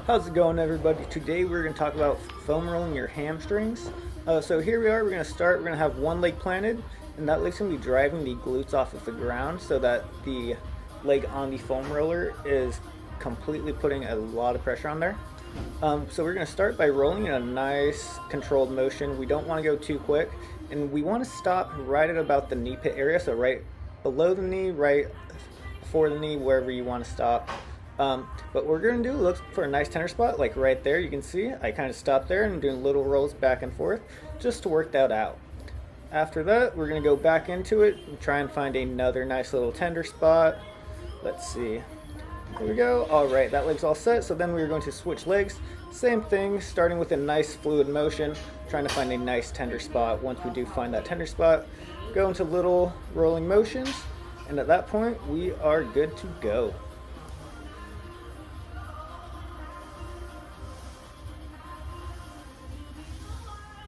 How's it going, everybody? Today we're going to talk about foam rolling your hamstrings. So here we are, we're going to start. We're going to have one leg planted, and that leg's going to be driving the glutes off of the ground so that the leg on the foam roller is completely putting a lot of pressure on there. So we're going to start by rolling in a nice controlled motion. We don't want to go too quick, and we want to stop right at about the knee pit area, so right below the knee, right before the knee, wherever you want to stop. What we're going to do, look for a nice tender spot, like right there. You can see I kind of stopped there and doing little rolls back and forth just to work that out. After that, we're going to go back into it and try and find another nice little tender spot. Let's see. There we go. All right, that leg's all set. So then we're going to switch legs. Same thing, starting with a nice fluid motion, trying to find a nice tender spot. Once we do find that tender spot, go into little rolling motions, and at that point, we are good to go.